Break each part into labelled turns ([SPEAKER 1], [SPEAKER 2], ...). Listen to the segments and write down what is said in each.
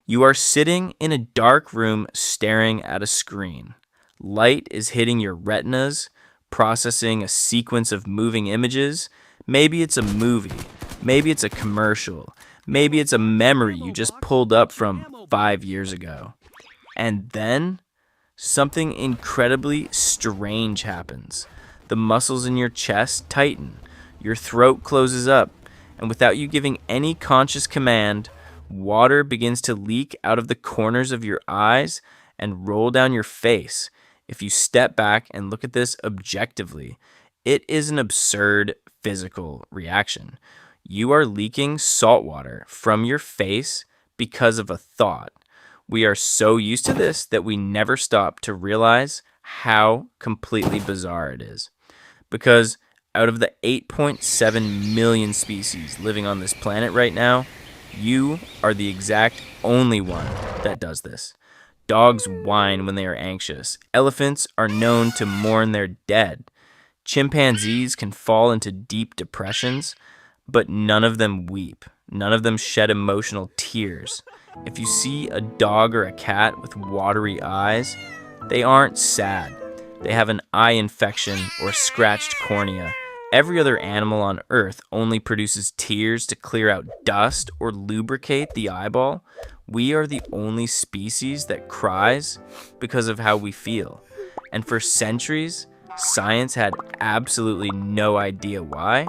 [SPEAKER 1] You are sitting in a dark room staring at a screen. Light is hitting your retinas, processing a sequence of moving images. Maybe it's a movie. Maybe it's a commercial. Maybe it's a memory you just pulled up from 5 years ago. And then something incredibly strange happens. The muscles in your chest tighten, your throat closes up, and without you giving any conscious command, water begins to leak out of the corners of your eyes and roll down your face. If you step back and look at this objectively, it is an absurd physical reaction. You are leaking salt water from your face because of a thought. We are so used to this that we never stop to realize how completely bizarre it is. Because out of the 8.7 million species living on this planet right now, you are the exact only one that does this. Dogs whine when they are anxious. Elephants are known to mourn their dead. Chimpanzees can fall into deep depressions, but none of them weep. None of them shed emotional tears. If you see a dog or a cat with watery eyes, they aren't sad. They have an eye infection or scratched cornea. Every other animal on Earth only produces tears to clear out dust or lubricate the eyeball. We are the only species that cries because of how we feel. And for centuries, science had absolutely no idea why.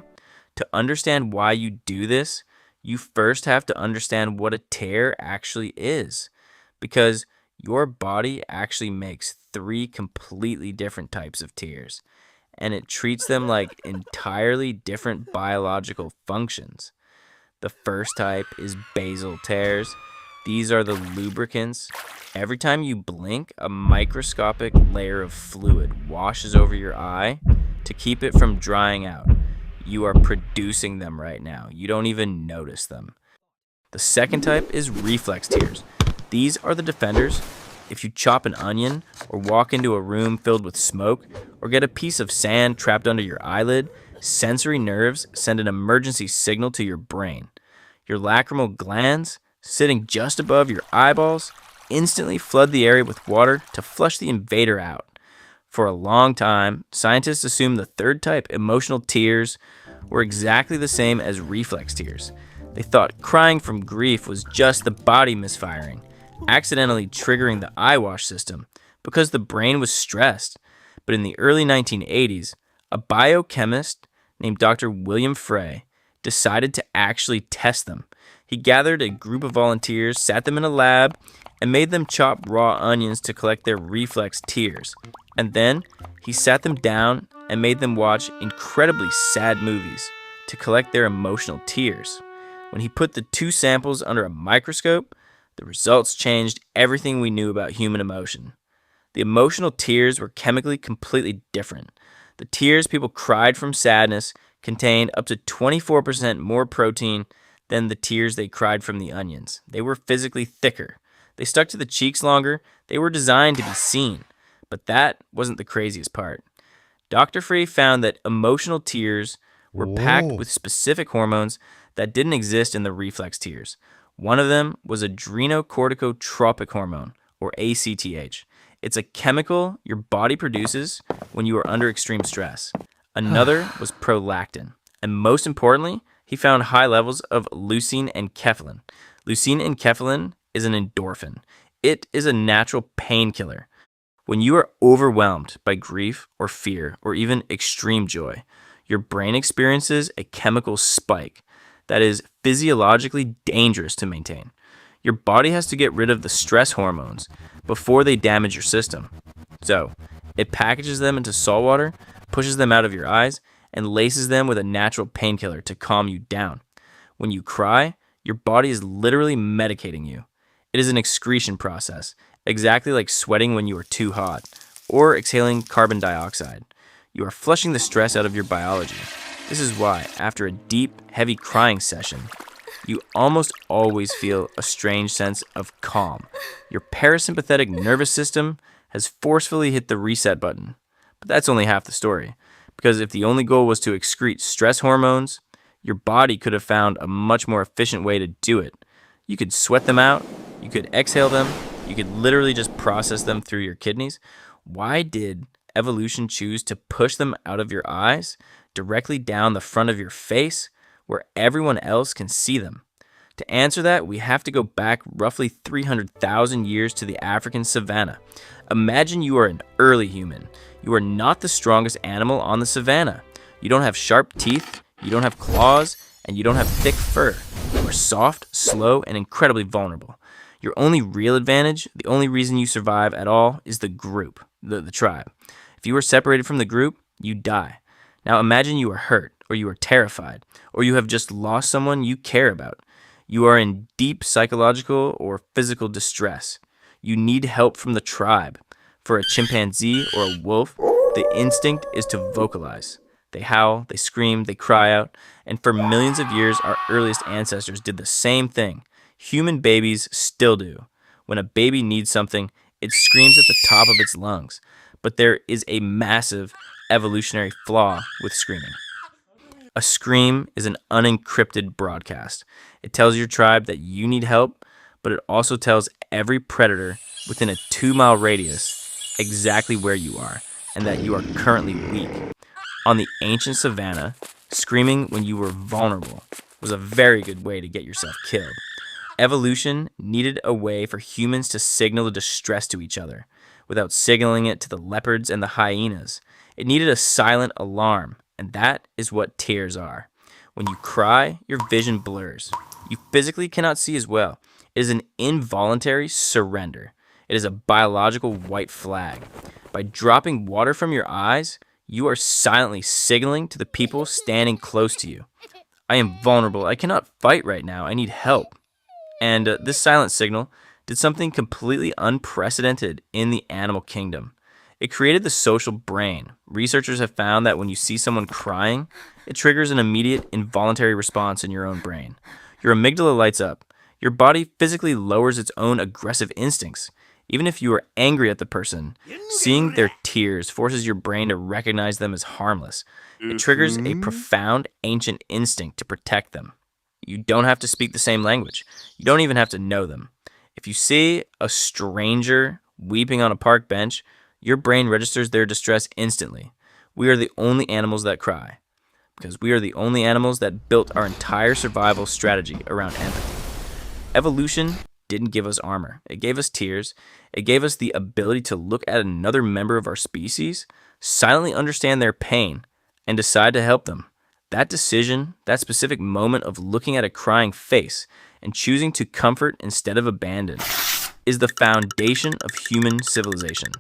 [SPEAKER 1] To understand why you do this, you first have to understand what a tear actually is. Because your body actually makes 3 completely different types of tears, and it treats them like entirely different biological functions. The first type is basal tears. These are the lubricants. Every time you blink, a microscopic layer of fluid washes over your eye to keep it from drying out. You are producing them right now. You don't even notice them. The second type is reflex tears. These are the defenders. If you chop an onion, or walk into a room filled with smoke, or get a piece of sand trapped under your eyelid, sensory nerves send an emergency signal to your brain. Your lacrimal glands, sitting just above your eyeballs, instantly flood the area with water to flush the invader out. For a long time, scientists assumed the third type, emotional tears, were exactly the same as reflex tears. They thought crying from grief was just the body misfiring, accidentally triggering the eye wash system because the brain was stressed. But in the early 1980s, a biochemist named Dr. William Frey decided to actually test them. He gathered a group of volunteers, sat them in a lab, and made them chop raw onions to collect their reflex tears. And then he sat them down and made them watch incredibly sad movies to collect their emotional tears. When he put the 2 samples under a microscope, the results changed everything we knew about human emotion. The emotional tears were chemically completely different. The tears people cried from sadness contained up to 24% more protein than the tears they cried from the onions. They were physically thicker. They stuck to the cheeks longer. They were designed to be seen. But that wasn't the craziest part. Dr. Frey found that emotional tears were packed with specific hormones that didn't exist in the reflex tears. One of them was adrenocorticotropic hormone, or ACTH. It's a chemical your body produces when you are under extreme stress. Another was prolactin. And most importantly, he found high levels of leucine and kephalin. Leucine and kephalin is an endorphin. It is a natural painkiller. When you are overwhelmed by grief or fear or even extreme joy, your brain experiences a chemical spike that is physiologically dangerous to maintain. Your body has to get rid of the stress hormones before they damage your system. So, it packages them into salt water, pushes them out of your eyes, and laces them with a natural painkiller to calm you down. When you cry, your body is literally medicating you. It is an excretion process, exactly like sweating when you are too hot, or exhaling carbon dioxide. You are flushing the stress out of your biology. This is why, after a deep, heavy crying session, you almost always feel a strange sense of calm. Your parasympathetic nervous system has forcefully hit the reset button. But that's only half the story, because if the only goal was to excrete stress hormones, your body could have found a much more efficient way to do it. You could sweat them out, You could exhale them. You could literally just process them through your kidneys. Why did evolution choose to push them out of your eyes, directly down the front of your face, where everyone else can see them? To answer that, we have to go back roughly 300,000 years to the African savanna. Imagine you are an early human. You are not the strongest animal on the savanna. You don't have sharp teeth, you don't have claws, and you don't have thick fur. You are soft, slow, and incredibly vulnerable. Your only real advantage, the only reason you survive at all, is the group, the tribe. If you are separated from the group, you die. Now imagine you are hurt, or you are terrified, or you have just lost someone you care about. You are in deep psychological or physical distress. You need help from the tribe. For a chimpanzee or a wolf, the instinct is to vocalize. They howl, they scream, they cry out, and for millions of years, our earliest ancestors did the same thing. Human babies still do. When a baby needs something, it screams at the top of its lungs. But there is a massive evolutionary flaw with screaming. A scream is an unencrypted broadcast. It tells your tribe that you need help, but it also tells every predator within a 2-mile radius exactly where you are and that you are currently weak. On the ancient savanna, screaming when you were vulnerable was a very good way to get yourself killed. Evolution needed a way for humans to signal the distress to each other without signaling it to the leopards and the hyenas. It needed a silent alarm, and that is what tears are. When you cry, your vision blurs. You physically cannot see as well. It is an involuntary surrender. It is a biological white flag. By dropping water from your eyes, you are silently signaling to the people standing close to you. I am vulnerable. I cannot fight right now. I need help. And this silent signal did something completely unprecedented in the animal kingdom. It created the social brain. Researchers have found that when you see someone crying, it triggers an immediate involuntary response in your own brain. Your amygdala lights up. Your body physically lowers its own aggressive instincts. Even if you are angry at the person, seeing their tears forces your brain to recognize them as harmless. It triggers a profound ancient instinct to protect them. You don't have to speak the same language. You don't even have to know them. If you see a stranger weeping on a park bench, your brain registers their distress instantly. We are the only animals that cry, because we are the only animals that built our entire survival strategy around empathy. Evolution didn't give us armor. It gave us tears. It gave us the ability to look at another member of our species, silently understand their pain, and decide to help them. That decision, that specific moment of looking at a crying face and choosing to comfort instead of abandon, is the foundation of human civilization.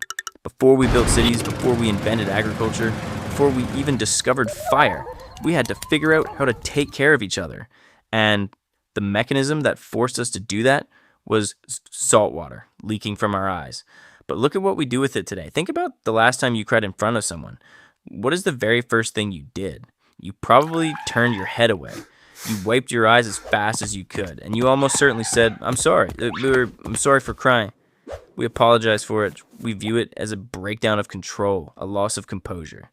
[SPEAKER 1] Before we built cities, before we invented agriculture, before we even discovered fire, we had to figure out how to take care of each other. And the mechanism that forced us to do that was salt water leaking from our eyes. But look at what we do with it today. Think about the last time you cried in front of someone. What is the very first thing you did? You probably turned your head away. You wiped your eyes as fast as you could, and you almost certainly said, I'm sorry. I'm sorry for crying. We apologize for it. We view it as a breakdown of control, a loss of composure.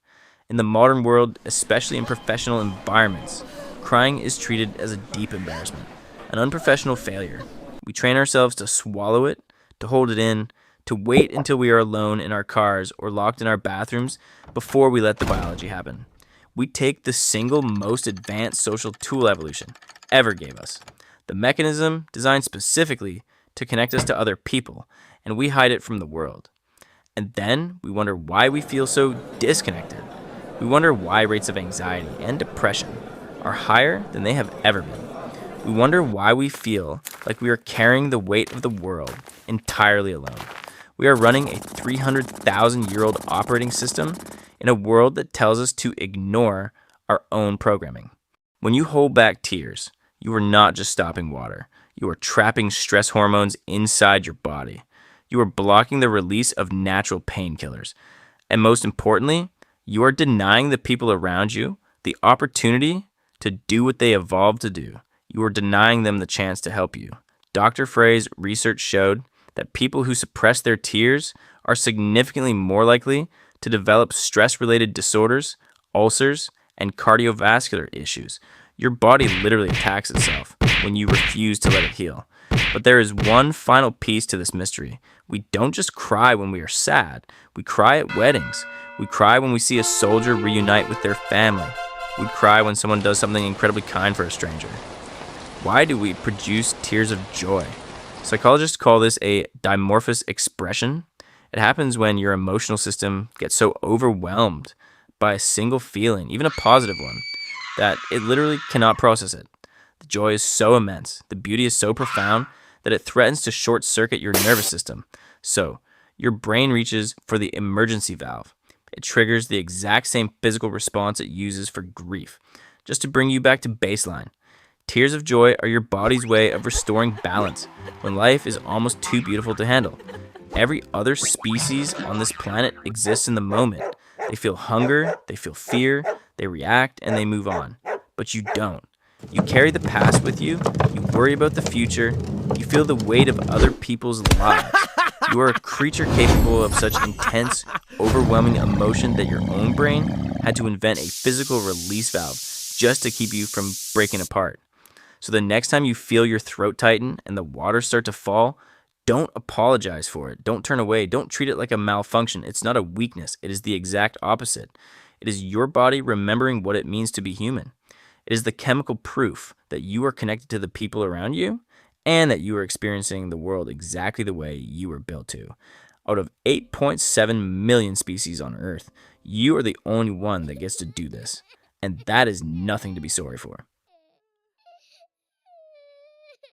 [SPEAKER 1] In the modern world, especially in professional environments, crying is treated as a deep embarrassment, an unprofessional failure. We train ourselves to swallow it, to hold it in, to wait until we are alone in our cars or locked in our bathrooms before we let the biology happen. We take the single most advanced social tool evolution ever gave us, the mechanism designed specifically to connect us to other people, and we hide it from the world. And then we wonder why we feel so disconnected. We wonder why rates of anxiety and depression are higher than they have ever been. We wonder why we feel like we are carrying the weight of the world entirely alone. We are running a 300,000-year-old operating system in a world that tells us to ignore our own programming. When you hold back tears, you are not just stopping water. You are trapping stress hormones inside your body. You are blocking the release of natural painkillers. And most importantly, you are denying the people around you the opportunity to do what they evolved to do. You are denying them the chance to help you. Dr. Frey's research showed that people who suppress their tears are significantly more likely to develop stress-related disorders, ulcers, and cardiovascular issues. Your body literally attacks itself when you refuse to let it heal. But there is one final piece to this mystery. We don't just cry when we are sad. We cry at weddings. We cry when we see a soldier reunite with their family. We cry when someone does something incredibly kind for a stranger. Why do we produce tears of joy? Psychologists call this a dimorphous expression. It happens when your emotional system gets so overwhelmed by a single feeling, even a positive one, that it literally cannot process it. The joy is so immense, the beauty is so profound that it threatens to short circuit your nervous system. So, your brain reaches for the emergency valve. It triggers the exact same physical response it uses for grief, just to bring you back to baseline. Tears of joy are your body's way of restoring balance when life is almost too beautiful to handle. Every other species on this planet exists in the moment. They feel hunger, they feel fear, they react, and they move on. But you don't. You carry the past with you, you worry about the future, you feel the weight of other people's lives. You are a creature capable of such intense, overwhelming emotion that your own brain had to invent a physical release valve just to keep you from breaking apart. So the next time you feel your throat tighten and the waters start to fall, don't apologize for it. Don't turn away. Don't treat it like a malfunction. It's not a weakness. It is the exact opposite. It is your body remembering what it means to be human. It is the chemical proof that you are connected to the people around you and that you are experiencing the world exactly the way you were built to. Out of 8.7 million species on Earth, you are the only one that gets to do this. And that is nothing to be sorry for.